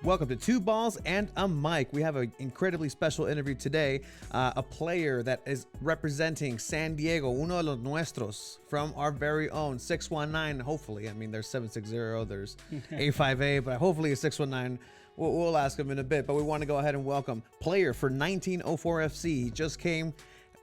Welcome to Two Balls and a Mic. We have an incredibly special interview today. A player that is representing San Diego, uno de los nuestros, from our very own 619. Hopefully, I mean, there's 760, there's 858, but hopefully it's 619. We'll ask him in a bit, but we want to go ahead and welcome player for 1904 FC. He just came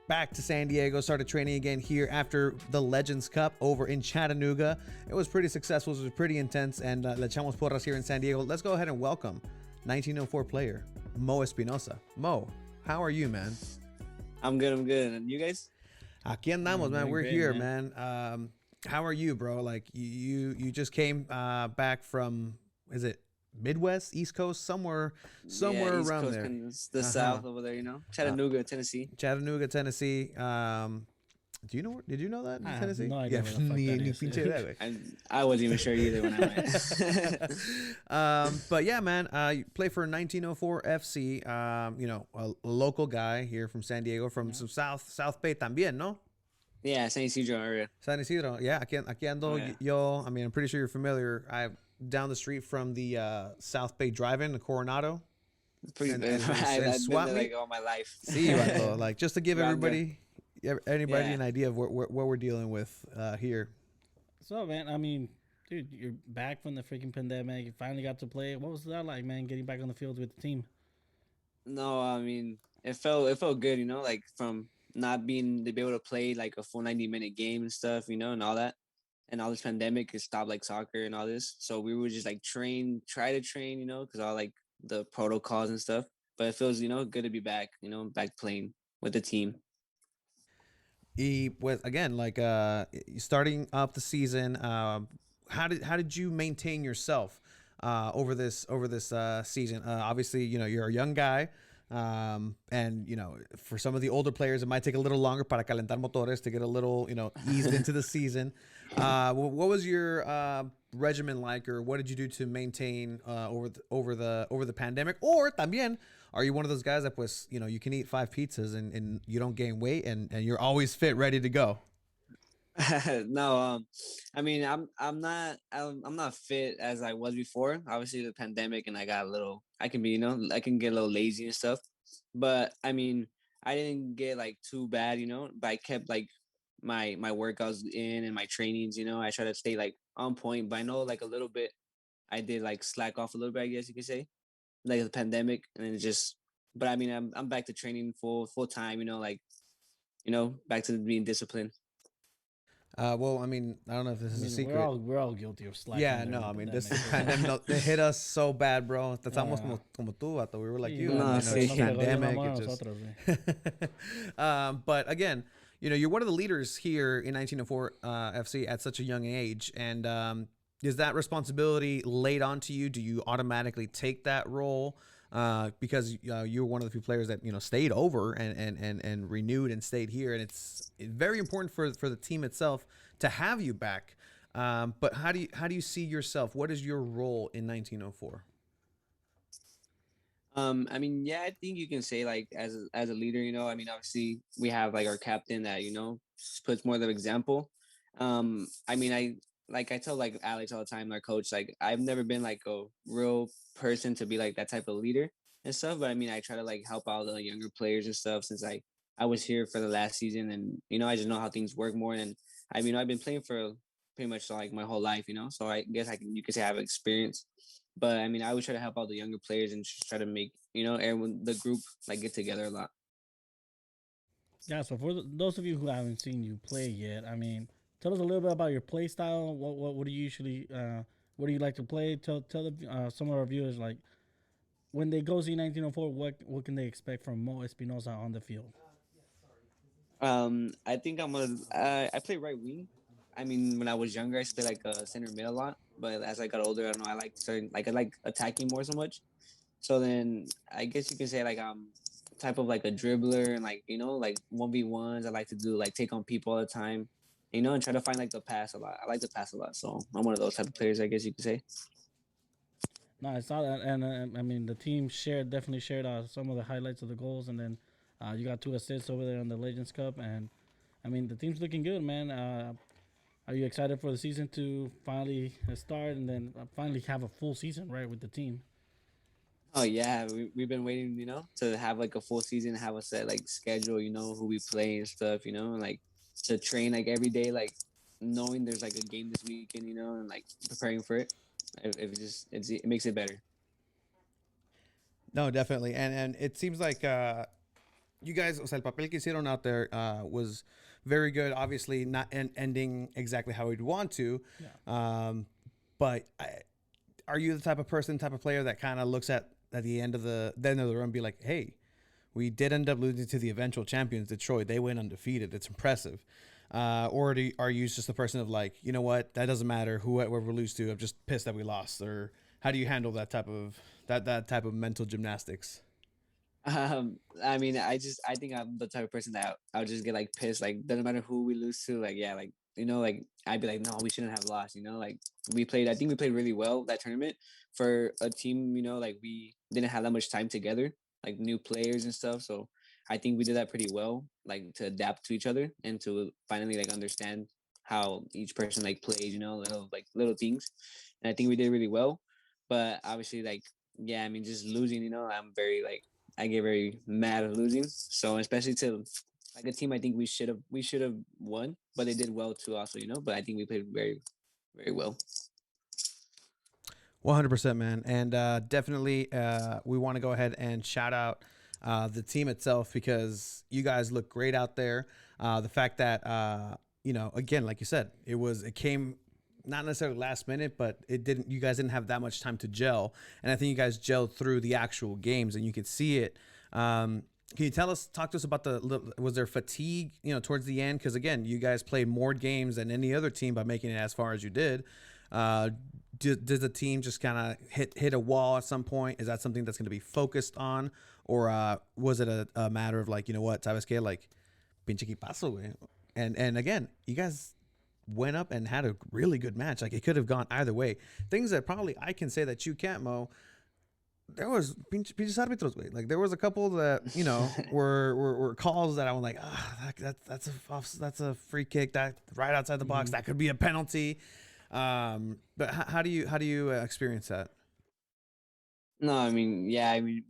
back to San Diego, started training again here after the Legends Cup over in Chattanooga. It was pretty successful, it was pretty intense, and Le Echamos Porras here in San Diego. Let's go ahead and welcome 1904 player, Moe Espinoza. Mo, how are you, man? I'm good, And you guys? Aquí andamos, man. We're great, here, man. How are you, bro? Like, you just came back from, is it Midwest, East Coast, somewhere East around Coast, there. the South over there, Chattanooga, Tennessee. Chattanooga, Tennessee. Do you know? Did you know that in Tennessee? No idea. I wasn't even sure either when I went. But yeah, man, you play for 1904 FC. A local guy here from San Diego, from some SouthBay también, no? Yeah, San Isidro area. San Isidro. Yeah, aquí ando yo. I mean, I'm pretty sure you're familiar. I'm down the street from the SouthBay Drive-In, the Coronado. Pretty bad. I've been there like all my life. See, like just to give anybody an idea of what we're dealing with here. So, man, I mean, dude, you're back from the freaking pandemic. You finally got to play. What was that like, man, getting back on the field with the team? No, I mean, it felt good, like from not being to be able to play like a full 90-minute game and stuff, and all that. And all this pandemic has stopped like soccer and all this. So we would just like try to train, because all like the protocols and stuff. But it feels, good to be back, back playing with the team. With again, like starting up the season, how did you maintain yourself over this season? Obviously, you're a young guy. And for some of the older players, it might take a little longer para calentar motores to get a little, eased into the season. What was your regimen like, or what did you do to maintain over the pandemic? Or también, are you one of those guys that you can eat 5 pizzas and you don't gain weight and you're always fit, ready to go? No, I mean, I'm not fit as I was before. Obviously, the pandemic, and I can get a little lazy and stuff. But I mean, I didn't get like too bad, But I kept like my workouts in and my trainings. I try to stay like on point. But I know like a little bit, I did like slack off a little bit, I guess you could say, like the pandemic, and then But I mean, I'm back to training full time. Back to being disciplined. Well, I mean, I don't know if this is a secret. We're all guilty of slacking. Yeah, no, I mean, this pandemic it hit us so bad, bro. Estamos como tú, vato. We were like you. Pandemic. But again, you're one of the leaders here in 1904 FC at such a young age, and is that responsibility laid onto you? Do you automatically take that role? Because you were one of the few players that stayed over and renewed and stayed here, and it's very important for the team itself to have you back. But how do you see yourself? What is your role in 1904? I mean, yeah, I think you can say like as a leader, I mean, obviously we have like our captain that puts more of an example. I mean, I tell like Alex all the time, our coach, like I've never been like a real person to be like that type of leader and stuff. But I mean, I try to like help out the younger players and stuff since I was here for the last season, and I just know how things work more. And I mean, I've been playing for pretty much like my whole life, so I guess you could say I have experience. But I mean, I always try to help out the younger players and just try to make everyone, the group, like get together a lot. Yeah. So for those of you who haven't seen you play yet, I mean, tell us a little bit about your play style. What do you usually what do you like to play? Tell some of our viewers, like, when they go see 1904, what can they expect from Moe Espinoza on the field? I think I play right wing. I mean, when I was younger, I used to play like a center mid a lot. But as I got older, I don't know, I like attacking more so much. So then I guess you can say like type of like a dribbler, and like like 1v1s. I like to do like take on people all the time. And try to find like the pass a lot. I like to pass a lot, so I'm one of those type of players, I guess you could say. No, I saw that, and I mean the team definitely shared some of the highlights of the goals, and then you got 2 assists over there in the Legends Cup, and I mean the team's looking good, man. Are you excited for the season to finally start and then finally have a full season right with the team? Oh yeah, we've been waiting, to have like a full season, have a set like schedule, who we play and stuff, and like to train like every day, like knowing there's like a game this weekend, and like preparing for it. It just it makes it better. No, definitely, and it seems like you guys, o sea, el papel que hicieron out there was very good. Obviously, not ending exactly how we'd want to, Yeah. but are you the type of player that kind of looks at the end of the run, and be like, hey, we did end up losing to the eventual champions, Detroit. They went undefeated. It's impressive. Are you just the person of like, you know what, that doesn't matter whoever we lose to. I'm just pissed that we lost. Or how do you handle that type of mental gymnastics? I mean, I think I'm the type of person that I'll just get like pissed. Like doesn't matter who we lose to. Like yeah, like like I'd be like, no, we shouldn't have lost. Like we played. I think we played really well that tournament for a team. Like we didn't have that much time together, like new players and stuff. So I think we did that pretty well, like to adapt to each other and to finally like understand how each person like plays. Little things, and I think we did really well. But obviously, like yeah, I mean, just losing. I'm very like I get very mad at losing. So especially to like a team, I think we should have won, but they did well too. Also, but I think we played very very well. 100%, man. And definitely, we want to go ahead and shout out the team itself because you guys look great out there. The fact that, again, like you said, it came not necessarily last minute, but you guys didn't have that much time to gel. And I think you guys gelled through the actual games and you could see it. Can you talk to us about was there fatigue, towards the end? Because again, you guys played more games than any other team by making it as far as you did. Uh, does the team just kind of hit a wall at some point? Is that something that's going to be focused on, or was it a matter of like, you know what, sabes que, like pinche equipazo, güey. And again, you guys went up and had a really good match. Like it could have gone either way. Things that probably I can say that you can't, Mo. There was pinches arbitros, güey. Like there was a couple that were calls that I was like, that's a free kick that right outside the box. That could be a penalty. But how do you experience that? No, I mean, yeah, I mean,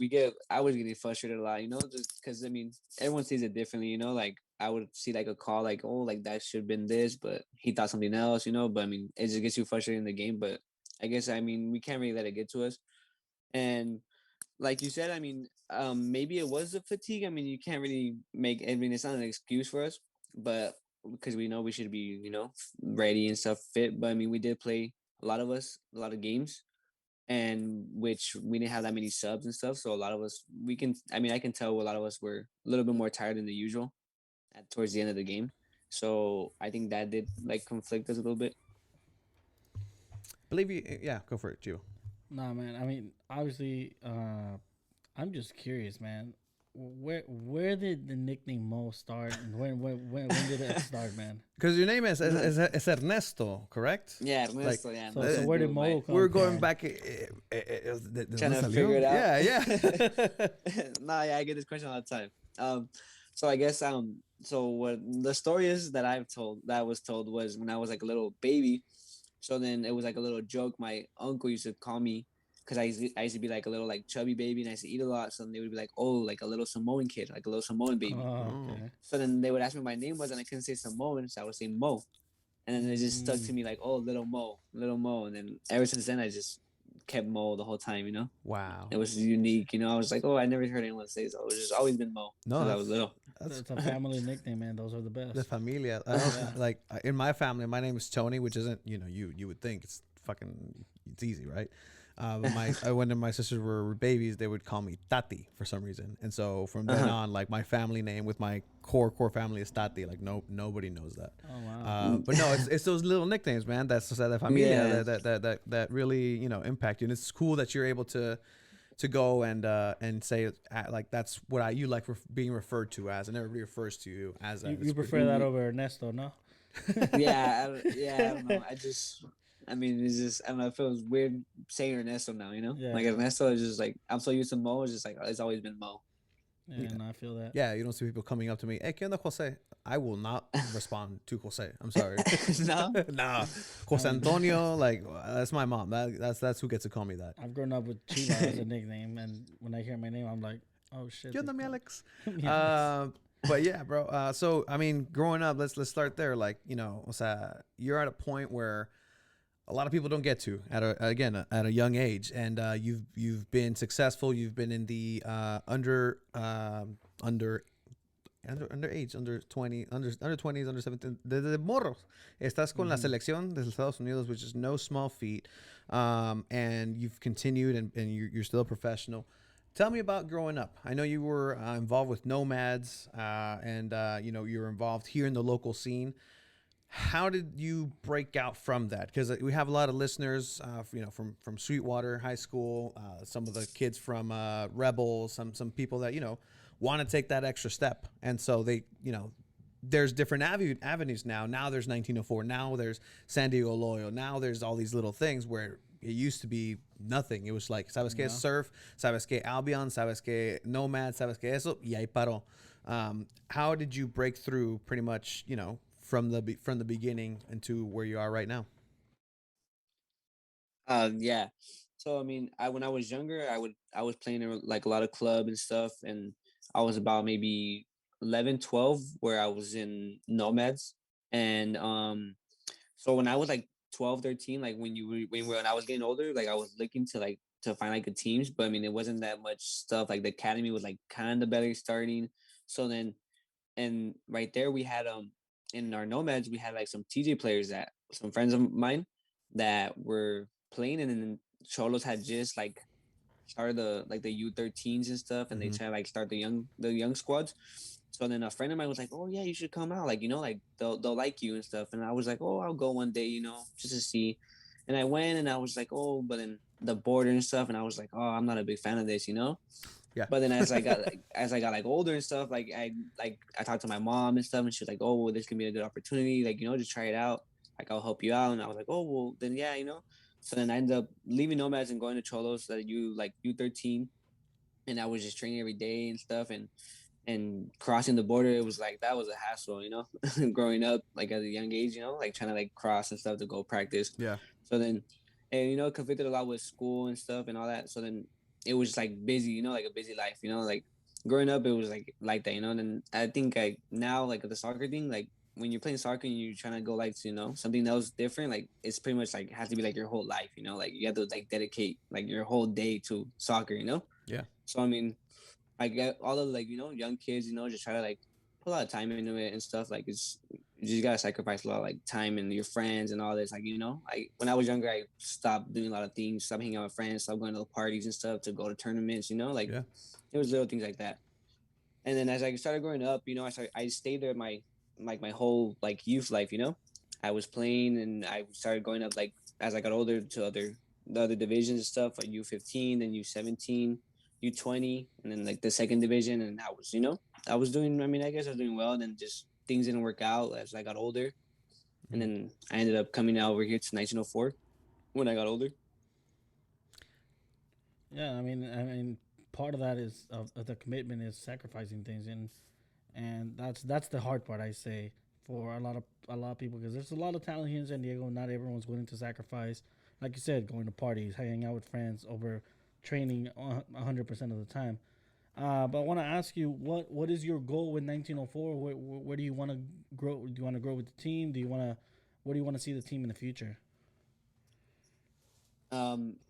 I was getting frustrated a lot, just because I mean, everyone sees it differently, like I would see like a call, like, oh, like that should have been this, but he thought something else, but I mean, it just gets you frustrated in the game. But I guess, I mean, we can't really let it get to us. And like you said, I mean, maybe it was the fatigue. I mean, you can't really I mean, it's not an excuse for us, but because we know we should be, ready and stuff, fit. But I mean, we did play a lot of games, and which we didn't have that many subs and stuff. So a lot of us, I mean, I can tell a lot of us were a little bit more tired than the usual towards the end of the game. So I think that did like conflict us a little bit. Believe you, yeah. Go for it, Gio. Nah, man. I mean, obviously, I'm just curious, man. Where did the nickname Mo start, and when did it start, man? Because your name is Ernesto, correct? Yeah, Ernesto, yeah. So where did Mo come We're going from? back. Trying to figure it out. Yeah, yeah. Nah, yeah, I get this question all the time. So I guess so what the story is that I was told was when I was like a little baby. So then it was like a little joke. My uncle used to call me because I used to be like a little like chubby baby and I used to eat a lot. So then they would be like, oh, like a little Samoan kid, like a little Samoan baby. Oh, okay. So then they would ask me what my name was and I couldn't say Samoan, so I would say Mo. And then it just stuck to me like, oh, little Mo, little Mo. And then ever since then, I just kept Mo the whole time. Wow. It was unique, I was like, oh, I never heard anyone say so. It's just always been Mo since I was little. That's a family nickname, man. Those are the best. The familia. Like in my family, my name is Tony, which isn't, you would think it's easy, right? But when my sisters were babies, they would call me Tati for some reason, and so from then on, like my family name with my core family is Tati. Like nobody knows that. Oh wow! But no, it's those little nicknames, man. That's the familia that really impact you, and it's cool that you're able to go and say like that's what you like being referred to as, and everybody refers to you as. You prefer that over Ernesto, no? Yeah, I don't know. I mean, it's just, I don't know, it feels weird saying Ernesto now, Yeah. Like Ernesto is just like, I'm so used to Mo, it's just like, it's always been Mo. And I feel that. Yeah, you don't see people coming up to me, hey, ¿qué onda, Jose? I will not respond to Jose. I'm sorry. No. Nah, I Jose mean, Antonio, like that's my mom. That's who gets to call me that. I've grown up with Chiva as a nickname, and when I hear my name, I'm like, oh shit. ¿Qué onda, mi Alex? Yes. But yeah, bro. So I mean, growing up, let's start there. Like, o sea, you're at a point where a lot of people don't get to at a young age, and you've been successful. You've been in the underage, under 20, under 20s, under 17, de morros. Estás con la Mhm. selección de Estados Unidos, which is no small feat. And you've continued, and you're still a professional. Tell me about growing up. I know you were involved with Nomads, and you were involved here in the local scene. How did you break out from that? Because we have a lot of listeners, from Sweetwater High School, some of the kids from Rebel, some people that want to take that extra step, and so they, there's different avenues now. Now there's 1904. Now there's San Diego Loyal. Now there's all these little things where it used to be nothing. It was like, ¿sabes qué? Yeah. Surf, ¿sabes qué? Albion, ¿sabes qué? Nomad, ¿sabes qué? Eso, y ahí paró. How did you break through pretty much, from the beginning into where you are right now? Yeah. So I mean, I when I was younger, I was playing in like a lot of club and stuff, and I was about maybe 11, 12, where I was in Nomads, and so when I was like 12, 13, like when I was getting older, like I was looking to find like the teams, but I mean it wasn't that much stuff. Like the academy was like kind of better starting, so then and right there we had in our Nomads we had like some TJ players that some friends of mine that were playing, and then Cholos had just like started the U13s and stuff, and they Mm-hmm. try to like start the young squads. So then a friend of mine was like, "Oh yeah, you should come out. Like like they'll like you and stuff." And I was like, "Oh, I'll go one day, just to see." And I went, and I was like, "Oh," but then the border and stuff, and I was like, "Oh, I'm not a big fan of this." Yeah. But then as I got like older and stuff, I talked to my mom and stuff, and she's like, "Oh, well, this can be a good opportunity. Like, just try it out. Like, I'll help you out." And I was like, "Oh, well, then yeah." So then I ended up leaving Nomads and going to Cholos that U13, and I was just training every day and stuff, and crossing the border. It was like that was a hassle. Growing up like at a young age, like trying to like cross and stuff to go practice. Yeah. So then, and it conflicted a lot with school and stuff and all that. So then it was just like busy, like a busy life, like growing up it was like that, and then I think like now like the soccer thing, like when you're playing soccer and you're trying to go like to, something else different, like it's pretty much like has to be like your whole life, like you have to like dedicate like your whole day to soccer. Yeah. So I mean, I get all of like young kids, just try to like put a lot of time into it and stuff. Like you just gotta sacrifice a lot of like time and your friends and all this. Like like when I was younger, I stopped doing a lot of things, stopped hanging out with friends, stopped going to the parties and stuff to go to tournaments. Like Yeah. it was little things like that. And then as I started growing up, I stayed there my whole like youth life. I was playing, and I started going up like as I got older to the other divisions and stuff, like U15, then U17, U20, and then like the second division. And I was doing. I mean, I guess I was doing well. And then just things didn't work out as I got older, and then I ended up coming out over here to 1904 when I got older. Yeah, I mean, part of that is of the commitment is sacrificing things, and that's the hard part, I say, for a lot of people, because there's a lot of talent here in San Diego. Not everyone's willing to sacrifice, like you said, going to parties, hanging out with friends over training 100% of the time. But I want to ask you, what is your goal with 1904? Where do you want to grow? Do you want to grow with the team? Where do you want to see the team in the future?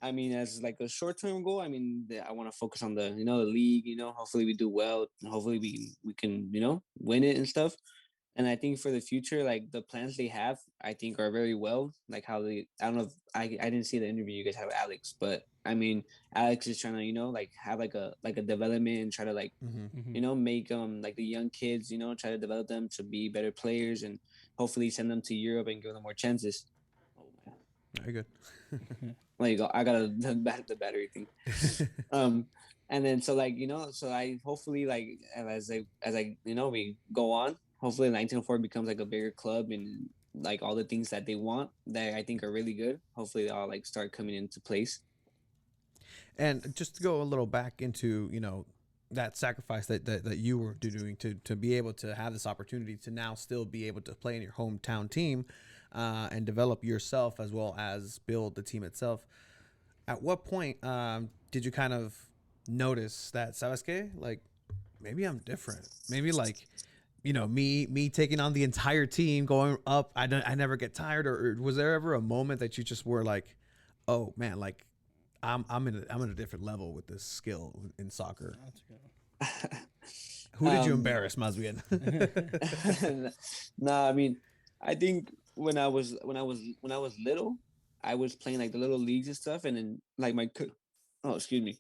I mean, as like a short-term goal, I mean, I want to focus on the league. Hopefully we do well. Hopefully we can win it and stuff. And I think for the future, like the plans they have, I think are very well. Like how I don't know if I didn't see the interview you guys have with Alex, but I mean, Alex is trying to, like have like a development and try to like, Mm-hmm. Hmm. make like the young kids, try to develop them to be better players, and hopefully send them to Europe and give them more chances. Oh man. Very good. There you go. I got the battery thing. Um, and then so like so I hopefully like as I we go on. Hopefully, 1904 becomes like a bigger club, and like all the things that they want that I think are really good. Hopefully, they all like start coming into place. And just to go a little back into, that sacrifice that you were doing to be able to have this opportunity to now still be able to play in your hometown team and develop yourself as well as build the team itself. At what point did you kind of notice that, sabes que, like, maybe I'm different? Maybe like, me taking on the entire team, going up, I never get tired, or was there ever a moment that you just were like, oh man, like I'm in a different level with this skill in soccer? Who did you embarrass, más bien? No, I mean, I think when I was little, I was playing like the little leagues and stuff, and then like oh, excuse me.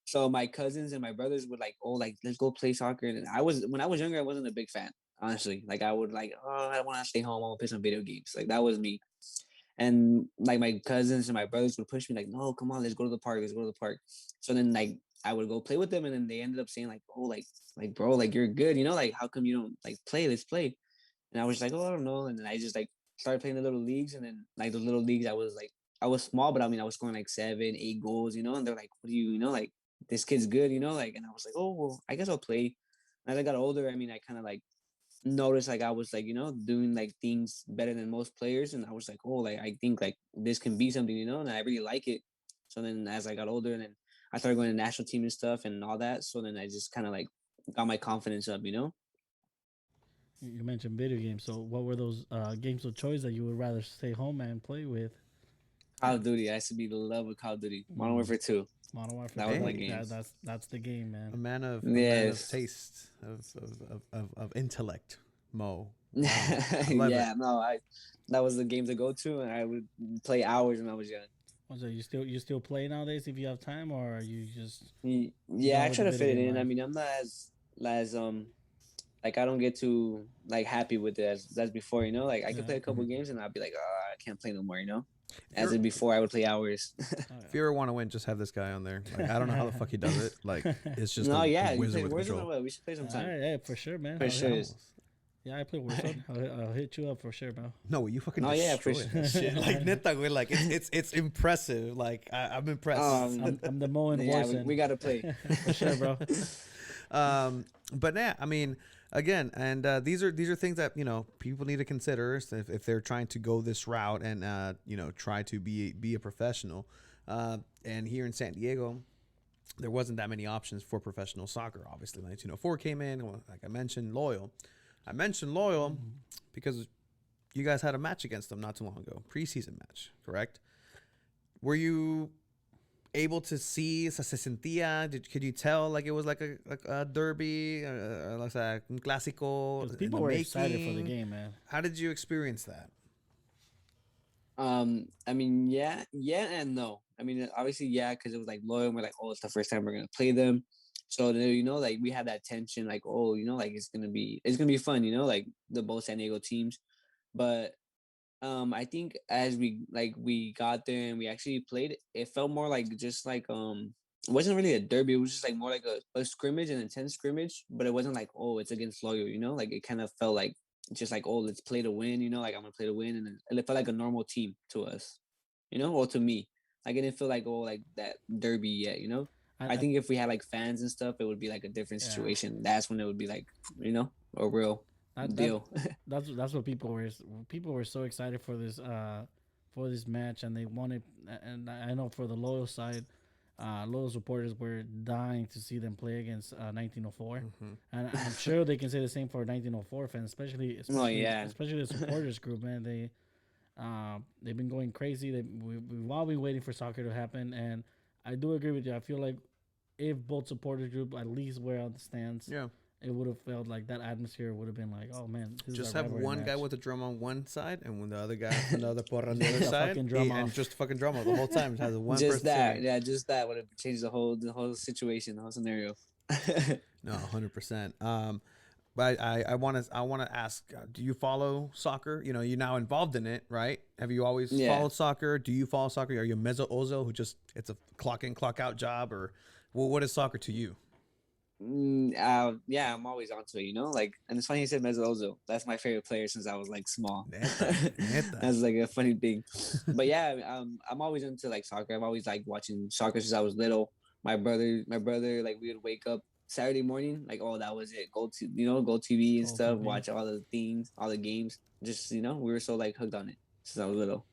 So my cousins and my brothers would like, oh, like let's go play soccer. And when I was younger, I wasn't a big fan, honestly. Like I would like, oh, I want to stay home. I want to play some video games. Like that was me. And like my cousins and my brothers would push me like, no, come on, let's go to the park. Let's go to the park. So then like I would go play with them, and then they ended up saying like, oh, like bro, like you're good, like how come you don't like play? Let's play. And I was like, oh, I don't know. And then I just like started playing the little leagues, and then like the little leagues, I was small, but I mean I was scoring like 7, 8 goals, and they're like, what do like this kid's good, like, and I was like, oh well, I guess I'll play. And as I got older, I mean, I kind of like noticed like I was like, doing like things better than most players, and I was like, oh, like I think like this can be something, and I really like it. So then as I got older, and then I started going to national team and stuff and all that, so then I just kind of like got my confidence up. You mentioned video games. So, what were those games of choice that you would rather stay home and play with? Call of Duty. I used to be the love of Call of Duty. Modern Warfare 2. Modern Warfare. That was my Hey, game. that's the game, man. A man of Yes. taste, of intellect, Mo. Wow. I love Yeah, it. no, that was the game to go to, and I would play hours when I was young. So you still play nowadays if you have time, or are you just Yeah, I with try the to video fit it game in. I life? mean, I'm not as like I don't get too like happy with it as before. Like I could Yeah. play a couple games and I'd be like, oh, I can't play no more. As You're- in before, I would play hours. If you ever want to win, just have this guy on there. Like, I don't know how the fuck he does it. Like, it's just No, a yeah, you wizard play with Warzone or control. what? We should play All sometime. right, yeah, for sure, man. For sure. Yeah, I play Warzone. I'll hit you up for sure, bro. No, you fucking No, yeah, for destroy sure. that shit. Like, neta, güey, like it's impressive. Like, I'm impressed. I'm the Moe in Yeah, Warzone. we gotta play. For sure, bro. But yeah, I mean, again, and these are things that people need to consider if they're trying to go this route and try to be a professional. And here in San Diego, there wasn't that many options for professional soccer. Obviously, 1904 came in. Like I mentioned, Loyal. I mentioned Loyal because you guys had a match against them not too long ago, preseason match, correct? Were you able to see, se sentía? Could you tell like it was like a derby, like un clásico? 'Cause in people the were excited for the making? game, man. How did you experience that? I mean, yeah and no. I mean, obviously, yeah, because it was like Loyal. And we're like, oh, it's the first time we're gonna play them. So then, like we had that tension, like, oh, like it's gonna be fun, like the both San Diego teams. But I think as we got there and we actually played, it felt more like just like it wasn't really a derby. It was just like more like a scrimmage, an intense scrimmage. But it wasn't like, oh, it's against Loyal, like it kind of felt like just like, oh, let's play to win, like I'm gonna play to win, and then it felt like a normal team to us, or to me. Like it didn't feel like, oh, like that derby yet. I think if we had like fans and stuff, it would be like a different Yeah. situation. That's when it would be like, a real That- deal. That's what people were so excited for this match, and they wanted. And I know for the Loyal side, Loyal supporters were dying to see them play against 1904, and I'm sure they can say the same for 1904 fans, especially yeah. especially the supporters group, man. They've been going crazy. We've all been waiting for soccer to happen, and I do agree with you. I feel like if both supporters group at least were on the stands, Yeah, it would have felt like that atmosphere would have been like, oh man, this just is our have rivalry one guy match. with a drum on one side, and when the other guy with another porra on the other Yeah, side, fucking drum and off. just fucking drum off the whole time. It has a one Just person that, singing. yeah, just that would have changed the whole situation, the whole scenario. No, 100%. But I want to ask, do you follow soccer? You're now involved in it, right? Have you always Yeah. followed soccer? Do you follow soccer? Are you a mezzo ozo who just it's a clock in clock out job, or what is soccer to you? Yeah, I'm always onto it, like, and it's funny you said Mezzozo. That's my favorite player since I was like small. Neta. That's like a funny thing. But yeah, I'm always into like soccer. I've always liked watching soccer since I was little. my brother, like we would wake up Saturday morning, like oh that was it. Go TV and Go stuff, TV. watch all the things, all the games. Just we were so like hooked on it since I was little.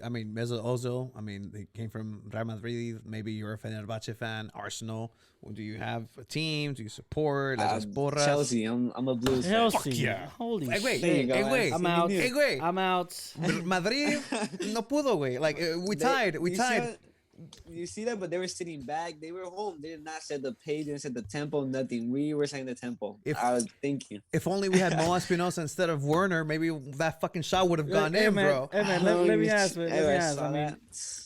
I mean, Mesut Ozil, I mean, they came from Real Madrid. Maybe you're a Fenerbahce fan, Arsenal. Do you have a team? Do you support? Las porras? Chelsea. I'm a Blues fan. Chelsea. yeah. Holy Hey, wait, shit. There you go, wait. I'm out. Hey, wait. I'm out. Madrid no pudo, güey. Like, we tied. We You tied. you see that? But they were sitting back. They were home. They did not set the pace. They didn't set the tempo. Nothing. We were setting the tempo. I was thinking. If only we had Moe Espinoza instead of Werner, maybe that fucking shot would have gone in, man, bro. Hey, man, let me ask. Hey, Let me ask. saw I mean, that.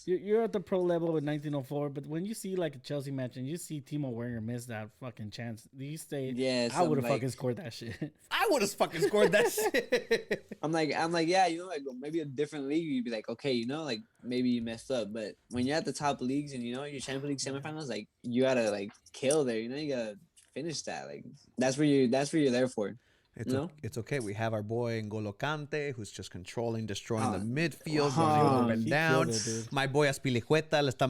you're at the pro level with 1904, but when you see like a Chelsea match and you see Timo Werner miss that fucking chance, do you say, Yeah, I would have like, fucking scored that shit? I would have fucking scored that shit. I'm like, yeah, like maybe a different league, you'd be like, okay, like maybe you messed up, but when you're at the top leagues and your Champions League semifinals, like you gotta like kill there, you gotta finish that, like that's where you're there for. It's okay. We have our boy N'Golo Kante, who's just controlling, destroying the midfield, uh-huh. running up and He down. killed it, dude. My boy Aspilicueta le está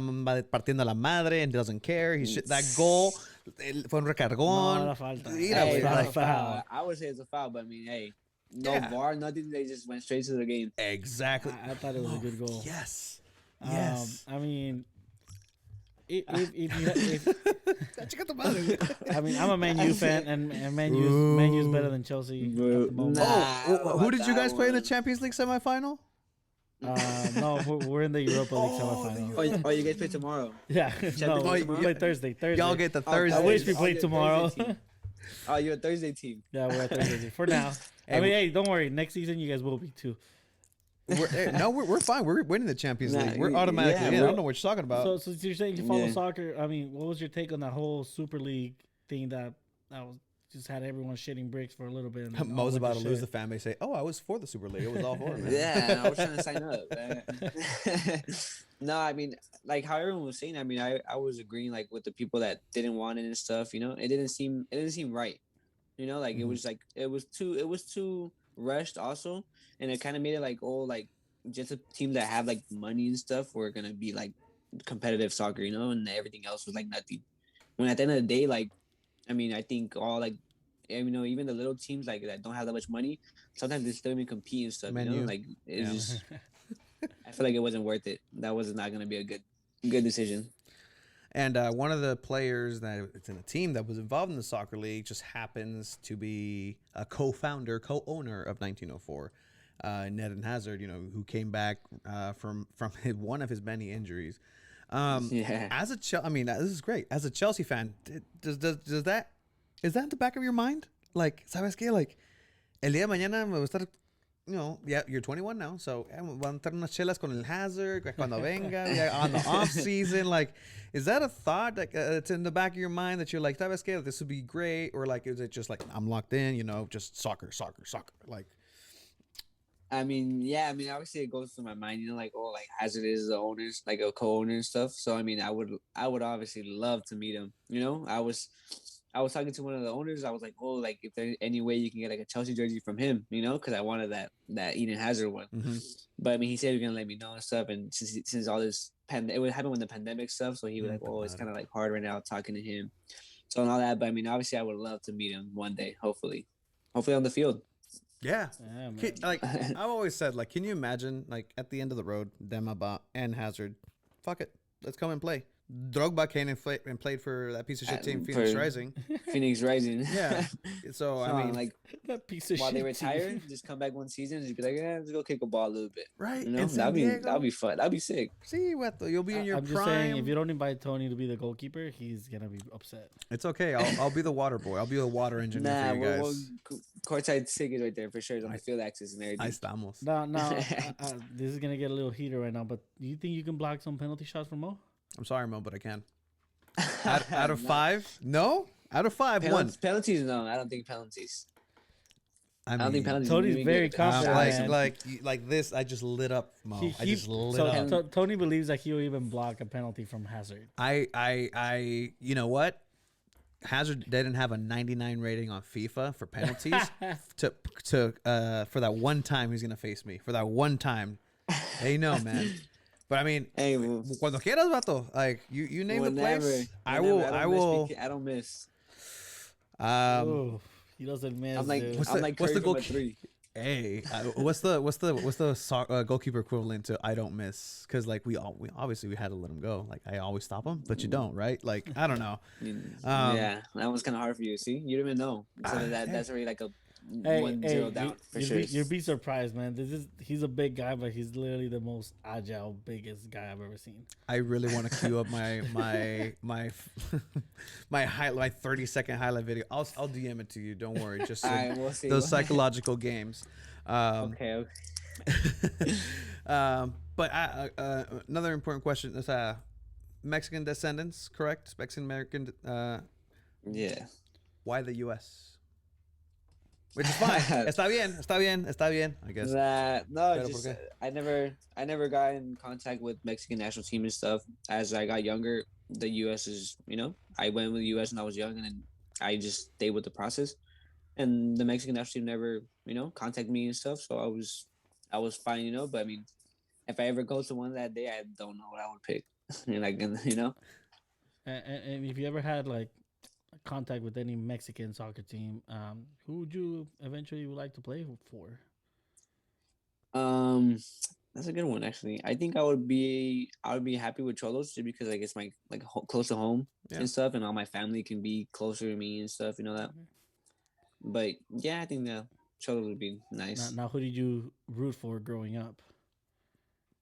partiendo la madre and doesn't care. That goal fue un recargón. No, era falta. Mira, Hey, güey, that's like- a foul. I would say it's a foul, but I mean, hey, no Yeah. VAR, nothing. They just went straight to the game. Exactly. I thought it was a good goal. Yes. Yes. I mean, if Chica tu madre. I mean, I'm a Man U fan, and Man U's better than Chelsea. At the moment. Oh, who did you guys play in the Champions League semifinal? No, we're in the Europa League semifinal. Oh, you guys play tomorrow. Yeah, no, League we tomorrow? play Thursday. Y'all get the Oh, Thursday. I wish we I'll played get tomorrow. Thursday team. Oh, you're a Thursday team. Yeah, we're at Thursday for now. Hey, I mean, hey, don't worry. Next season, you guys will be too. We're fine. We're winning the Champions Nah, League. We're automatically yeah, in. I bro. don't know what you're talking about. So since you're saying you follow Yeah. soccer, I mean, what was your take on that whole Super League thing that was just had everyone shitting bricks for a little bit? And then all Mo's went about to lose. The shit? fan base say, "Oh, I was for the Super League. It was all for it." Man. Yeah, I was trying to sign up. No, I mean, like how everyone was saying. I mean, I was agreeing like with the people that didn't want it and stuff. It didn't seem right. Like it was like it was too rushed also, and it kind of made it like like just a team that have like money and stuff were gonna be like competitive soccer, and everything else was like nothing. When at the end of the day, like, I mean, I think all like, even the little teams like that don't have that much money, sometimes they still even compete and stuff. Menu. Like it's Yeah. just, I feel like it wasn't worth it. That was not gonna be a good decision. And one of the players that it's in a team that was involved in the soccer league just happens to be a co-founder, co-owner of 1904, Ned and Hazard. Who came back from one of his many injuries. Yeah. As a I mean, this is great. As a Chelsea fan, does that is that in the back of your mind? Like, sabes qué? Like, el día de mañana me va a estar. Yeah, you're 21 now, so van a estar unas chelas con el Hazard cuando venga, yeah, on the off season. Like, is that a thought that it's in the back of your mind that you're like, sabes qué? This would be great, or like, is it just like I'm locked in? Just soccer, like. I mean, yeah. I mean, obviously it goes through my mind. Like, like Hazard is the owners, like a co-owner and stuff. So I mean, I would obviously love to meet him. I was talking to one of the owners. I was like, like if there's any way you can get like a Chelsea jersey from him, because I wanted that Eden Hazard one. Mm-hmm. But I mean, he said he was gonna let me know and stuff. And since all this it would happen when the pandemic stuff, so he was like, it's kind of like hard right now talking to him. So and all that. But I mean, obviously, I would love to meet him one day. Hopefully on the field. Yeah. Yeah, man. Like, I've always said, like, can you imagine, like, at the end of the road, Demba and Hazard, fuck it, let's come and play. Drogba came and played for that piece of shit team, Phoenix Rising. Phoenix Rising. Yeah. So, I mean, like, that piece of while shit. they retire, just come back one season and just be like, let's go kick a ball a little bit. right? That'd be fun. That'd be sick. See, you'll be in your I'm just prime. saying, if you don't invite Tony to be the goalkeeper, he's gonna be upset. It's okay. I'll be the water boy. I'll be the water engineer Nah, for you guys. courtside tickets right there for sure. On the field access and everything. Ahí estamos. Now, this is gonna get a little heater right now. But do you think you can block some penalty shots from Mo? I'm sorry, Mo, but I can. Out of 5? No? Out of 5, one. Penalties? No, I don't think penalties. I don't think mean, penalties. Tony's even very get confident, man. like this. I just lit up, Mo. I just lit so up. Tony believes that he'll even block a penalty from Hazard. I you know what? Hazard didn't have a 99 rating on FIFA for penalties to for that one time he's gonna face me. For that one time. Hey, no, man. But I mean, Hey, cuando quieras, vato. Like you name the whenever, place, I whenever, will. I will. I don't miss. Oh, he doesn't I'm miss, like dude. What's I'm the like what's Curry the from goal? a three. Hey, goalkeeper equivalent to I don't miss? Because like we obviously we had to let him go. Like I always stop him, but you don't, right? Like I don't know. Um, Yeah, that was kind of hard for you. See, you didn't even know. So hey, that's already like a Hey, 1-0 hey, down for you'd sure. be surprised, man. He's a big guy, but he's literally the most agile, biggest guy I've ever seen. I really want to queue up my 30-second highlight video. I'll DM it to you. Don't worry. Just All so right, we'll see. those psychological games. Okay. But another important question is Mexican descendants, correct? Mexican American. Yeah. Why the U.S.? Which is fine. Está bien. Está bien. Está bien. I guess. That no, Pero just ¿por qué? I never got in contact with Mexican national team and stuff. As I got younger, the U.S. is I went with the U.S. when I was young, and then I just stayed with the process. And the Mexican national team never contact me and stuff. So I was fine, But I mean, if I ever go to one that day, I don't know what I would pick. And if you ever had like contact with any Mexican soccer team, who would you eventually would like to play for? Um, that's a good one actually. I think I would be happy with Cholos just because like it's my close to home Yeah. and stuff, and all my family can be closer to me and stuff. You know that. But yeah, I think that Cholos would be nice. Now, who did you root for growing up?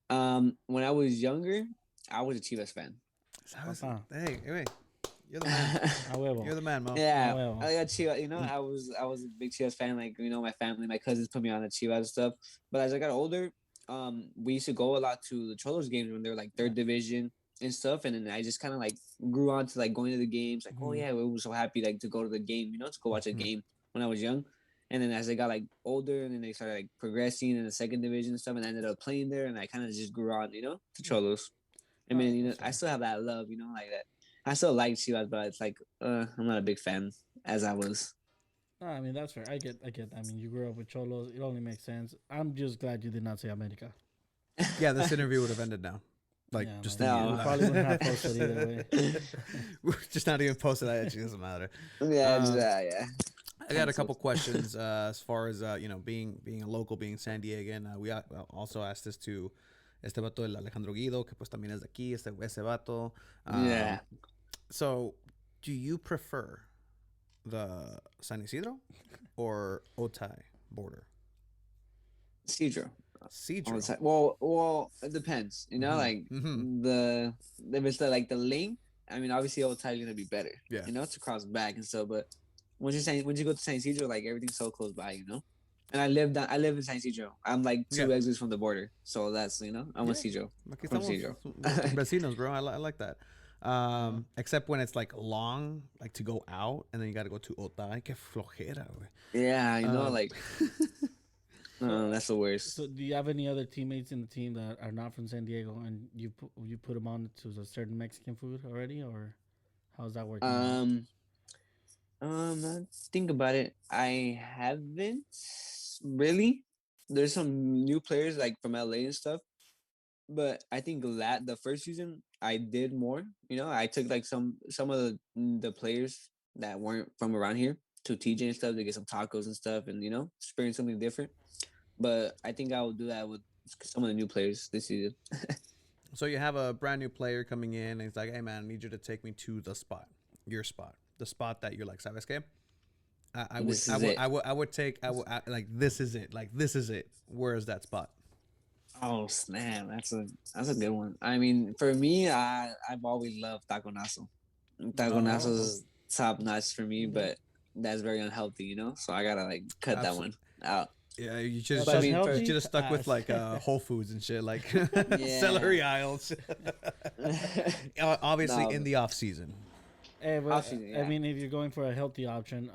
When I was younger, I was a Chivas fan. Hey, you're the man. A huevo. You're the man, Mo. Yeah, well. I got Chivas. I was a big Chivas fan. Like my family, my cousins put me on the Chivas and stuff. But as I got older, we used to go a lot to the Cholos games when they were like third division and stuff. And then I just kind of like grew on to like going to the games. Like, oh yeah, we were so happy like to go to the game, to go watch a game when I was young. And then as I got like older, and then they started like progressing in the second division and stuff, and I ended up playing there, and I kind of just grew on, to Cholos. I mean, I still have that love, like that. I still like Chivas, but it's like I'm not a big fan as I was. No, I mean that's fair. I get that. I mean, you grew up with Cholos. It only makes sense. I'm just glad you did not say America. Yeah, this interview would have ended now. Like Yeah, just like, No. we probably wouldn't have posted either way. We're just not even posted. That actually doesn't matter. Yeah, yeah. I got a couple questions as far as being a local, being San Diegan. We also asked this to este vato el Alejandro Guido, que pues también es de aquí, ese vato. Yeah. So, do you prefer the San Isidro or Otay border? Cedro. Cedro. Well, it depends. Like Mhm. the if it's like the link. I mean, obviously, old is gonna be better. Yeah. To cross back and stuff. But when you go to San Isidro, like everything's so close by. And I live in San Isidro. I'm like two exits from the border, so that's I'm a Isidro. Aquí From estamos Cedro. vecinos, bro. I like that. Except when it's like long, like to go out, and then you got to go to Otay. Que flojera, güey. Yeah, like that's the worst. So, do you have any other teammates in the team that are not from San Diego, and you put them on to a certain Mexican food already, or how's that working? Think about it. I haven't really. There's some new players like from LA and stuff, but I think that the first season I did more. I took like some of the players that weren't from around here to TJ and stuff to get some tacos and stuff, and experience something different. But I think I will do that with some of the new players this season. So you have a brand new player coming in, and he's like, "Hey man, I need you to take me to the spot, your spot, the spot that you're like, sabes qué? I would like this is it, like this is it. Where is that spot?" Oh snap! That's a good one. I mean, for me, I've always loved taconazo. Taconazo is top notch for me, but that's very unhealthy, So I gotta like cut that one out. Yeah, you should have stuck with like Whole Foods and shit, like celery aisles. Obviously, in the off season. Hey, but, I mean, if you're going for a healthy option,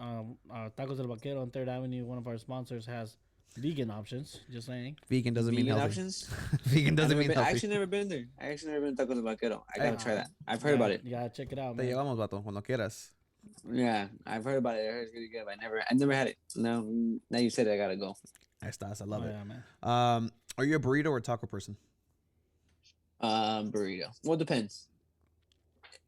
Tacos del Vaquero on 3rd Avenue, one of our sponsors, has vegan options. Just saying. Vegan doesn't mean healthy. Options? Vegan doesn't mean healthy. I actually never been there. I actually never been to Tacos del Vaquero. I gotta try that. I've heard about it. You gotta check it out, Te man. llevamos, vato, cuando quieras. Yeah, I've heard about it. I heard it's really good, but I never had it. No, now you said it, I gotta go. Ahí estás. I love it. Yeah, man. Are you a burrito or taco person? Burrito. Well, depends.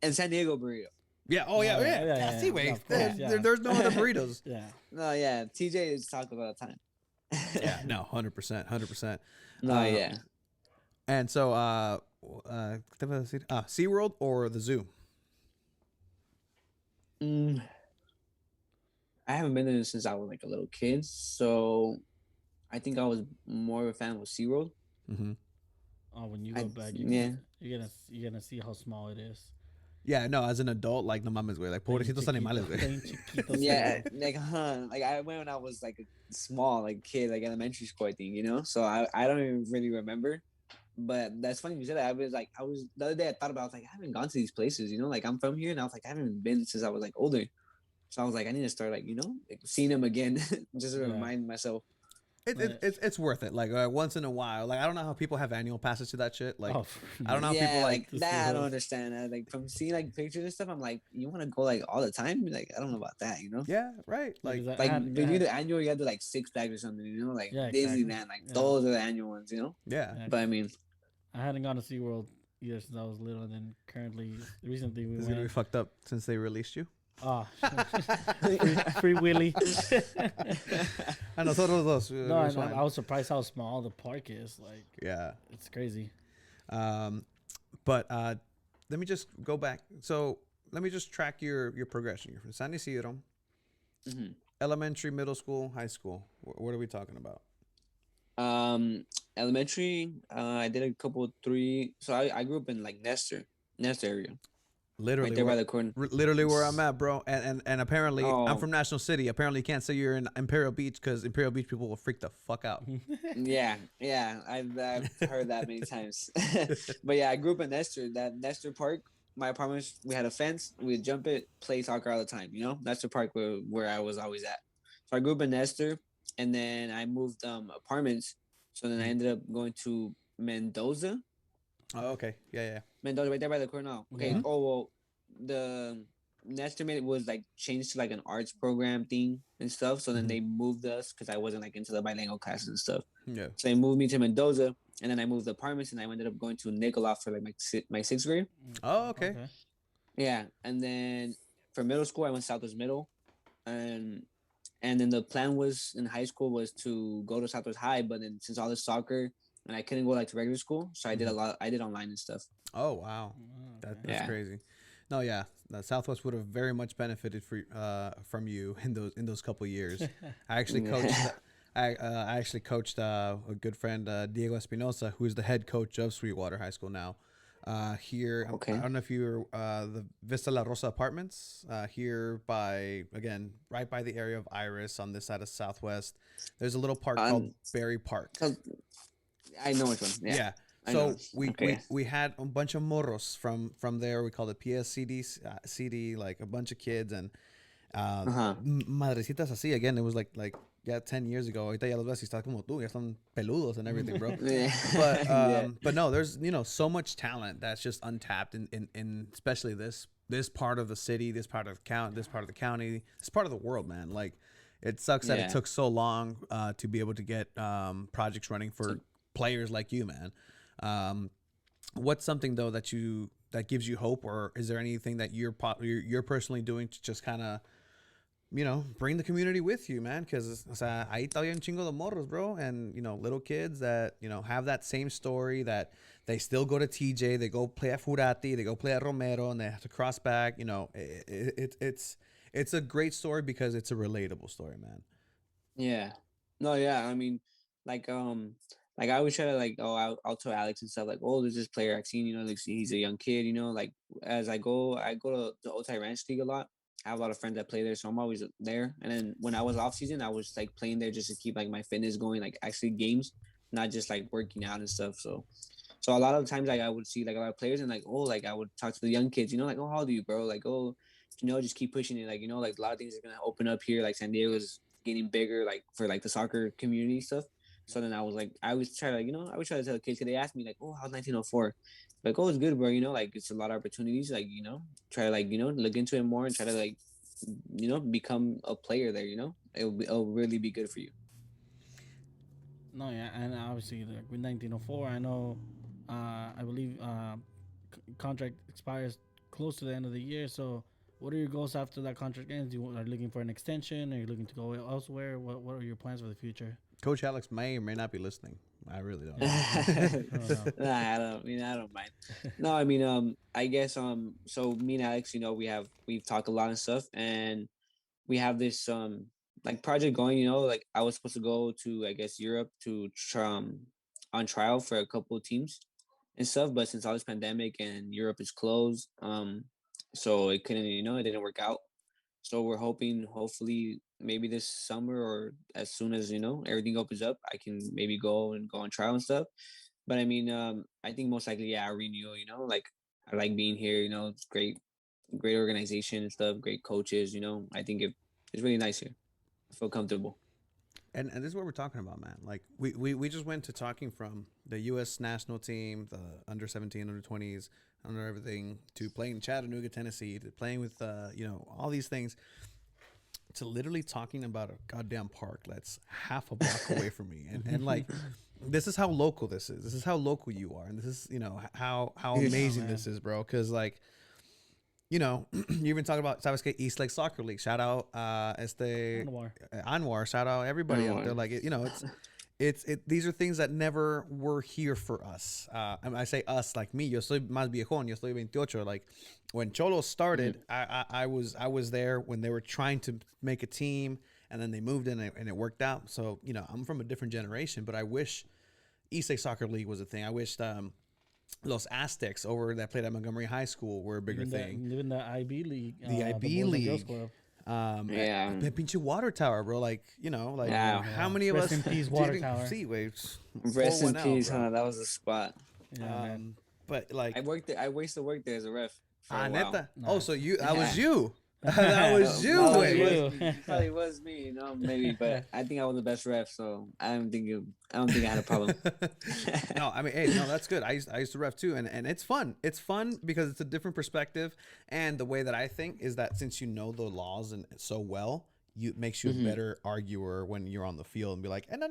And San Diego burrito. Yeah. Oh yeah. Yeah. Yeah. See, Yeah, wait. of course, yeah. There's no other burritos. Yeah. No, yeah. TJ is talked about the time. Yeah. No. 100%. 100%. No, yeah. And so, ¿qué te iba a decir? SeaWorld or the zoo? Mm, I haven't been there since I was like a little kid, so I think I was more of a fan with SeaWorld. Mm-hmm. Oh, when you I go back, yeah. you're gonna see how small it is. Yeah. No. As an adult, like no mames, güey. Like pobrecitos animales, güey. Bien chiquitos, Yeah, güey. like like I went when I was like a small like kid, like elementary school, I think, you know. So I don't even really remember. But that's funny you said that. I was the other day I thought about I was like I haven't gone to these places, you know, like I'm from here and I was like I haven't been since I was like older. So I was like I need to start like, you know, like, seeing them again just to Yeah. remind myself. It's worth it. Like once in a while. Like I don't know how people have annual passes to that shit. Like Oh, I don't know how Yeah, people like. to that. see I don't those. understand that. Like from seeing like pictures and stuff, I'm like, you want to go like all the time? Like I don't know about that, you know. Yeah. Right. Like. Because Like I when you had- do the annual, you have to like Six Flags or something, you know, like Yeah, exactly. Disneyland, like Yeah. those are the annual ones, you know. Yeah. Yeah, But I mean, I hadn't gone to SeaWorld either since I was little, and then currently, recently we Is it gonna be went. fucked up since they released you? Oh, free Willy. A nosotros dos. No, and I was surprised how small the park is. Like, Yeah. it's crazy. But let me just go back. So let me just track your progression. You're from San Isidro, mhm. elementary, middle school, high school. What are we talking about? Elementary, I did a couple three. So I grew up in like Nestor area, Literally, right there by the corner. literally where I'm at, bro. And apparently, I'm Oh. from National City. Apparently, you can't say you're in Imperial Beach because Imperial Beach people will freak the fuck out. Yeah, I've heard that many times. But yeah, I grew up in Nestor. That Nestor Park, my apartments, we had a fence. We'd jump it, play soccer all the time. You know, Nestor Park where I was always at. So I grew up in Nestor, and then I moved apartments. So then I ended up going to Mendoza. Oh, okay. Yeah. Mendoza, right there by the corner. Now. Okay. Mhm. Oh well, the Nestor made it was like changed to like an arts program thing and stuff. So then Mhm. they moved us because I wasn't like into the bilingual classes and stuff. Yeah. So they moved me to Mendoza, and then I moved apartments, and I ended up going to Nicola for like my sixth grade. Oh, okay. Yeah, and then for middle school, I went Southwest Middle, and then the plan was in high school was to go to Southwest High, but then since all the soccer and I couldn't go like to regular school, so I did a lot. I did online and stuff. Oh, wow. That's Yeah. crazy. No, yeah. Southwest would have very much benefited from you in those couple years. I actually coached. I actually coached a good friend, Diego Espinoza, who is the head coach of Sweetwater High School now. Here, Okay. I don't know if you're the Vista La Rosa Apartments. Here by again, right by the area of Iris on this side of Southwest. There's a little park called Berry Park. I know which one. Yeah. Yeah. I So know. we, Okay. we had a bunch of morros from there. We called it PSCD, like a bunch of kids and Uh-huh. madrecitas así. Again, it was like yeah, 10 years ago. Ahorita ya los ves y están como tú, ya están peludos and everything, bro. Yeah. But Yeah. but no, there's so much talent that's just untapped in especially this part of the city, this part of the county, this part of the world, man. Like it sucks that Yeah. it took so long to be able to get projects running for players like you, man. What's something though that gives you hope, or is there anything that you're personally doing to just kind of bring the community with you, man? Because ahí todavía un chingo de morros, bro, and little kids that have that same story, that they still go to TJ, they go play at Furati, they go play at Romero, and they have to cross back. It's a great story because it's a relatable story, man. Yeah. No, yeah. I mean, like I always try to I'll tell Alex and stuff like, oh, there's this player I've seen, like he's a young kid, like as I go to the Otay Ranch League a lot. I have a lot of friends that play there, so I'm always there. And then when I was off season, I was like playing there just to keep like my fitness going, like actually games, not just like working out and stuff. So a lot of times like I would see like a lot of players and like, oh, like I would talk to the young kids, like, oh, how old are you, bro? Like, oh, just keep pushing it. Like, like a lot of things are gonna open up here. Like San Diego's getting bigger, like for like the soccer community stuff. So then I was like, I always try to, I always try to tell the kids, because they ask me like, oh, how's 1904? Like, oh, it's good, bro. Like it's a lot of opportunities. Like, try to like, look into it more and try to like, become a player there. It'll really be good for you. No, yeah, and obviously like with 1904, I know I believe contract expires close to the end of the year. So, what are your goals after that contract ends? Are you looking for an extension? Are you looking to go elsewhere? What are your plans for the future? Coach Alex may or may not be listening. I really don't. Yeah, I don't know. Nah, I don't mind. No, I mean, I guess, so me and Alex, we've talked a lot of stuff, and we have this, like project going. Like I was supposed to go to, I guess, Europe to, on trial for a couple of teams and stuff, but since all this pandemic and Europe is closed, so it couldn't, it didn't work out. So we're hoping, hopefully, maybe this summer or as soon as everything opens up, I can maybe go on trial and stuff. But I mean, I think most likely, yeah, I renew. Like I like being here. It's great organization and stuff, great coaches. I think it's really nice here. I feel comfortable. And this is what we're talking about, man. Like we just went to talking from the U.S. national team, the under 17, under 20s, under everything, to playing in Chattanooga, Tennessee, to playing with all these things, to literally talking about a goddamn park that's half a block away from me, and like this is how local this is. This is how local you are, and this is how amazing this is, bro. Because like. You even talk about ¿sabes qué? East Lake Soccer League. Shout out, Anwar. Shout out everybody out there. Like, it's these are things that never were here for us. I say us, like me. Yo soy más viejón. Yo soy 28. Like, when Cholo started, I was there when they were trying to make a team, and then they moved in and it worked out. So, I'm from a different generation, but I wish East Lake Soccer League was a thing. I wished, Los Aztecs over that played at Montgomery High School were a bigger thing. Even the IB League. The IB League. Yeah. Pinche water tower, bro. Like, how many of Rest us in peace, water tower. See, waves. Rest in peace, huh? That was the spot. Yeah, man. But like, I used to work there as a ref for a while. Neta? Nice. Oh, so that was you. That was you, Probably was me, maybe, but I think I was the best ref, so I don't think I had a problem. No, I mean, hey, no, that's good. I used to ref too, and it's fun. It's fun because it's a different perspective, and the way that I think is that since you know the laws and so well, it makes you a better arguer when you're on the field and be like, no,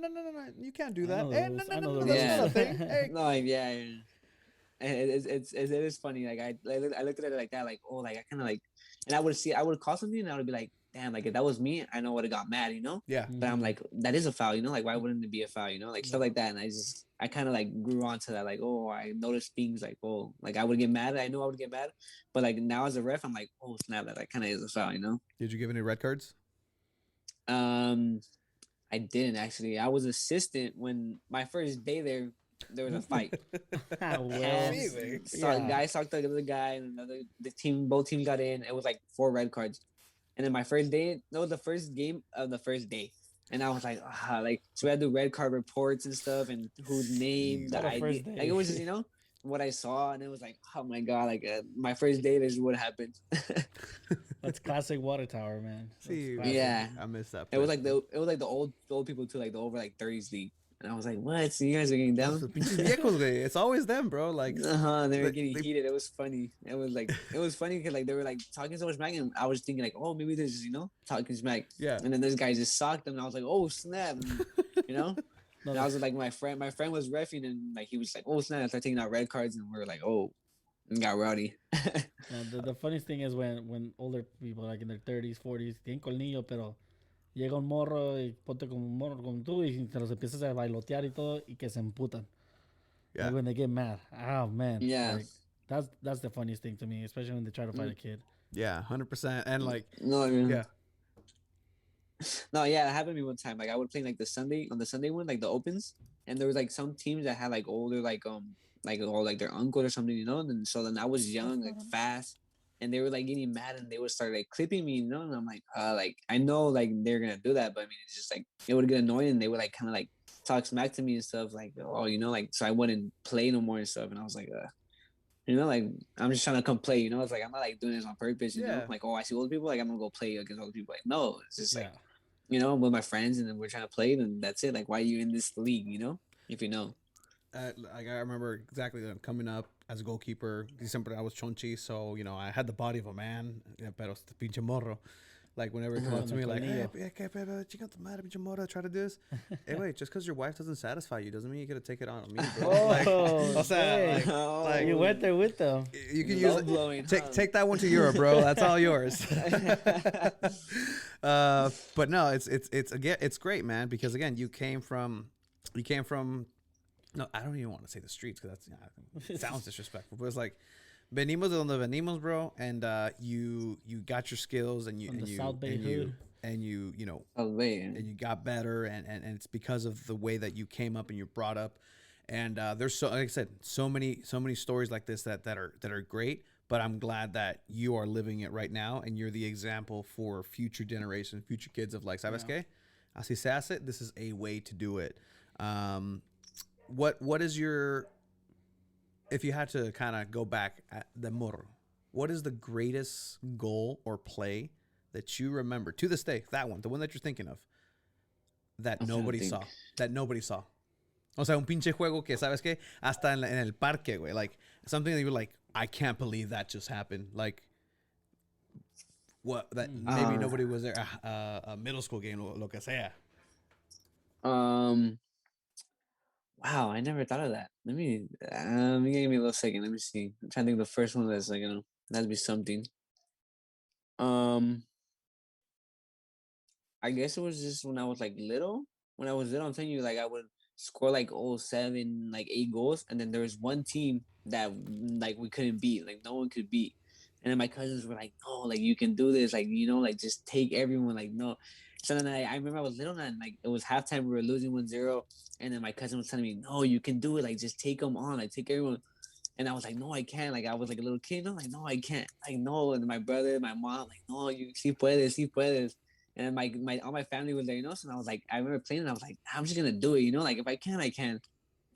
you can't do that. No, that's not a thing. Hey. No, yeah. It is funny. Like I looked at it like that, like, oh, like I kind of like, and I would call something and I would be like, damn, like if that was me, I know would have got mad, Yeah. But I'm like, that is a foul, like why wouldn't it be a foul, like stuff like that. And I kind of like grew onto that, like, oh, I noticed things like, oh, like I would get mad. I know I would get mad, but like now as a ref, I'm like, oh snap, that kind of is a foul, Did you give any red cards? I didn't actually. I was assistant when my first day there. There was a fight. Guy talked to the other guy, and both teams got in. It was like 4 red cards. And then my first day, no, the first game of the first day. And I was like, so we had to do red card reports and stuff, and whose name, the ID. Like, it was just, what I saw, and it was like, oh my God, like my first day, this is what happened. That's classic water tower, man. Yeah. I missed that. It was like the old people too, like the over like 30s league. And I was like, what? So you guys are getting down? It's always them, bro. Like, they were getting heated. It was funny. It was funny because like they were like talking so much smack, and I was thinking like, oh, maybe there's talking smack. Yeah. And then this guy just socked them, and I was like, oh snap, And I was like, my friend was reffing, and like he was like, oh snap, I started taking out red cards, and we were like, oh, and got rowdy. The funniest thing is when older people like in their 30s, 40s, tienen colmillo, pero llega un morro y ponte como un morro como tú y te los empiezas a bailotear y todo y que se emputan. Yeah. Like when they get mad. Oh man. Yeah. Like, that's the funniest thing to me, especially when they try to fight a kid. Yeah, 100%. And like, no, I mean, yeah. No, yeah, it happened to me one time. Like I would play like the Sunday one, like the opens, and there was like some teams that had like older, like or like their uncle or something, And then I was young, like fast. And they were like getting mad, and they would start like clipping me, And I'm like, like I know like they're gonna do that, but I mean, it's just like it would get annoying, and they would like kind of like talk smack to me and stuff, like, oh, like so I wouldn't play no more and stuff, and I was like, like I'm just trying to come play, It's like I'm not like doing this on purpose, Like, oh, I see old people, like I'm gonna go play against old people, like no, it's just like, with my friends, and then we're trying to play, and that's it. Like, why are you in this league, If you know. Like I remember exactly coming up as a goalkeeper. Siempre I was chonchi, so I had the body of a man, pero pinche morro. Like whenever it come up to me, like, hey, Tornillo. chinga tu madre, pinche mora, try to do this. Hey, wait, just because your wife doesn't satisfy you doesn't mean you gotta take it on me, bro. Oh, What's that? dang. Like, You went there with them. you can use Love it. blowing, Take that one to Europe, bro. That's all yours. But no, it's again, it's great, man, because again, you came from. No, I don't even want to say the streets because that's it sounds disrespectful. But it's like venimos de donde venimos, bro, and you got your skills and you From and the you SouthBay and you hood. and you know SouthBay. and you got better and it's because of the way that you came up and you're brought up. And there's so, like I said, so many stories like this that are great. But I'm glad that you are living it right now and you're the example for future generations, future kids of like, ¿sabes qué? Así se hace. This is a way to do it. What is your, if you had to kind of go back at the morro, what is the greatest goal or play that you remember to this day? That one, the one that you're thinking of, that I'm trying to nobody think. saw, that nobody saw. O sea, un pinche juego que, ¿sabes qué? Hasta en el parque, güey. Like, something that you were like, I can't believe that just happened. Like, what, that maybe nobody was there. A middle school game, lo que sea. Wow, I never thought of that. Let me give me a little second. Let me see. I'm trying to think of the first one that's like, that'd be something. Um, I guess it was just when I was like little. When I was little, I'm telling you, like I would score like 7, like 8 goals, and then there was one team that like we couldn't beat, like no one could beat. And then my cousins were like, "No, like you can do this, like like just take everyone, like no." So then I remember I was little and like it was halftime, we were losing 1-0, and then my cousin was telling me, "No, you can do it, like just take them on, like take everyone." And I was like, "No, I can't." Like I was like a little kid, like, "No, I can't." Like no, and my brother, my mom, like, "No, you sí puedes, sí puedes." And my all my family was there, So I was like, I remember playing, and I was like, I'm just gonna do it, Like if I can, I can.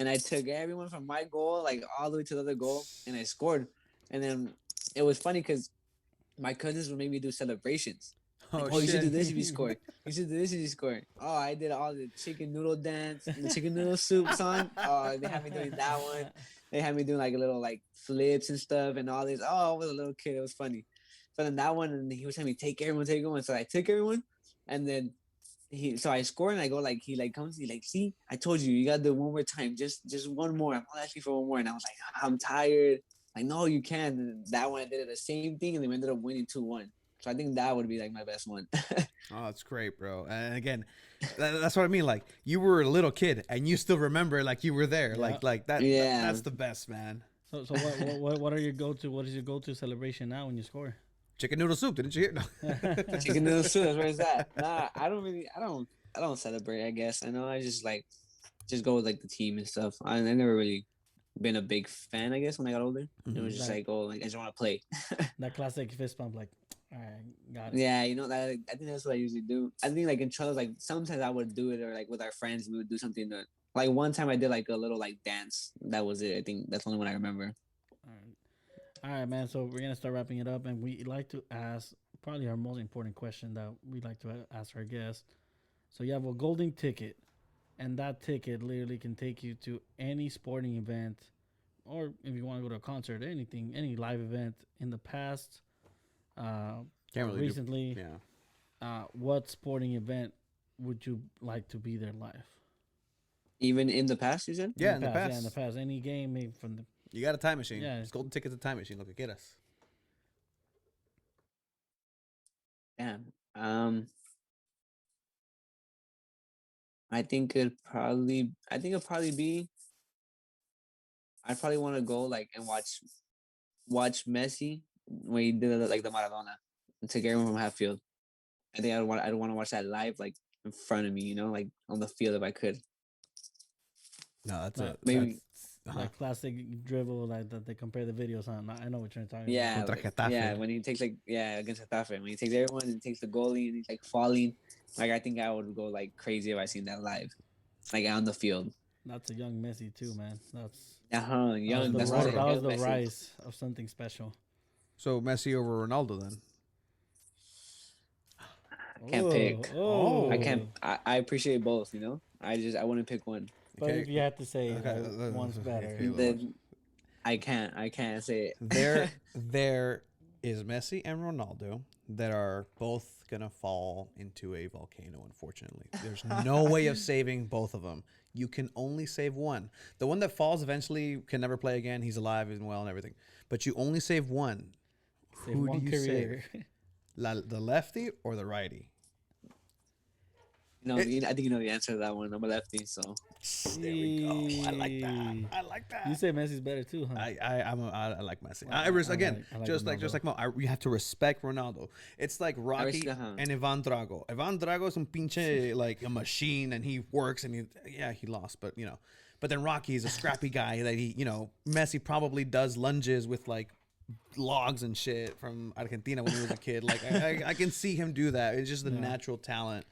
And I took everyone from my goal, like all the way to the other goal, and I scored. And then it was funny because my cousins would make me do celebrations. Like, Oh, oh, you should do shit. this if you score. You should do this if you score. Oh, I did all the chicken noodle dance, the chicken noodle soup song. Oh, they had me doing that one. They had me doing like a little like flips and stuff and all this. Oh, I was a little kid. It was funny. So then that one, and he was telling me, take everyone. So I took everyone, and then so I score and I go like, he like comes, he like, see, I told you, you gotta do it one more time, just one more. I'm not asking for one more. And I was like, I'm tired. Like, no, you can't. And that one I did the same thing, and they ended up winning 2-1. So I think that would be like my best one. Oh, that's great, bro. And again, that's what I mean. Like, you were a little kid and you still remember like you were there. Yeah. Like that. Yeah. That's the best, man. So what are your go-to? What is your go-to celebration now when you score? Chicken noodle soup. Didn't you hear? No. Chicken noodle soup. That's where it's at. Nah, I don't celebrate. I guess I know. I just go with like the team and stuff. I never really been a big fan. I guess when I got older, it was just like, oh, like I just want to play. That classic fist bump, like, all right, got it. Yeah, that I think that's what I usually do. I think like in Charles, like sometimes I would do it, or like with our friends, we would do something that, like one time I did like a little like dance. That was it. I think that's the only one I remember. All right, man. So we're gonna start wrapping it up, and we like to ask probably our most important question that we like to ask our guests. So you have a golden ticket, and that ticket literally can take you to any sporting event, or if you want to go to a concert, anything, any live event in the past, Can't really recently. Yeah. What sporting event would you like to be there live? Even in the past, you said? Yeah, in the Yeah, past. in the past, any game maybe from the. You got a time machine. Yeah. It's golden ticket's a time machine. Lo que quieras. Damn. I think it'd probably be. I'd probably want to go like and watch Messi when he did like the Maradona and take everyone from half field. I think I'd want to watch that live, like in front of me, like on the field if I could. No, that's No, it. maybe- That classic dribble like that they compare the videos on. I know what you're talking Yeah, Contra like, Getafe. yeah. When he takes against Getafe, when he takes everyone and takes the goalie and he's like falling, like I think I would go like crazy if I seen that live, like on the field. about. That's a young Messi too, man. That's Young. that That's was, what the, I'm rise, that was saying, the young Messi. rise of something special. So Messi over Ronaldo then. I can't pick. Oh, I can't. I appreciate both. I wouldn't pick one. But Okay. if you had to say Okay, one's better, okay, Then I can't say it. There is Messi and Ronaldo. that are both gonna fall into a volcano. Unfortunately, there's no way of saving both of them. You can only save one. The one that falls eventually can never play again. He's alive and well and everything. But you only save one. Save Who one do you career. save? The lefty or the righty? You know, I think you know the answer to that one. I'm a lefty, so There we go. I like that. I like that. You say Messi's better too, huh? I like Messi. Well, Again, I like just Ronaldo. like Mo, we have to respect Ronaldo. It's like Rocky uh-huh. and Ivan Drago. Ivan Drago is un pinche like a machine, and he works, and he lost, but but then Rocky is a scrappy guy that Messi probably does lunges with like logs and shit from Argentina when he was a kid. Like I can see him do that. It's just the natural talent.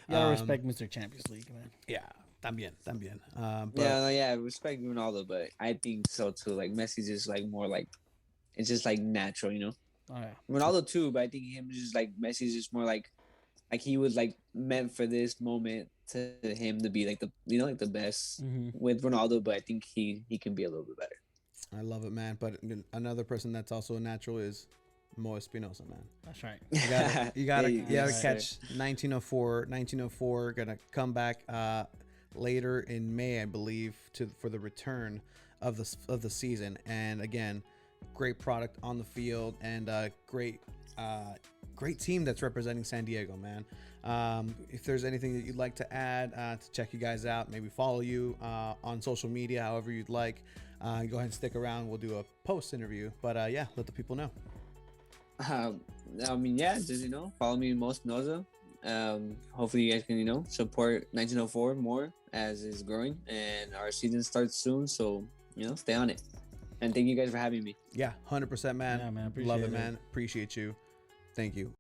You gotta respect Mr. Champions League, man. Yeah, también. But yeah, respect Ronaldo, but I think so too. Like Messi's just like more like it's just like natural, you know. Oh yeah. Ronaldo too, but I think him just like Messi's just more like he was like meant for this moment to him to be like like the best with Ronaldo, but I think he can be a little bit better. I love it, man. But another person that's also a natural is Moe Espinoza, man. That's right. You gotta Yes, catch 1904. Gonna come back later in May, I believe, for the return of the season. And again, great product on the field and great team that's representing San Diego, man. If there's anything that you'd like to add to check you guys out, maybe follow you on social media, however you'd like. Go ahead and stick around. We'll do a post interview. But yeah, let the people know. I mean, yeah, just follow me, Moe Espinoza. Hopefully you guys can support 1904 more as it's growing, and our season starts soon. So stay on it. And thank you guys for having me. Yeah, 100%, man. Yeah, man, Love appreciate it, it. man. Appreciate you. Thank you.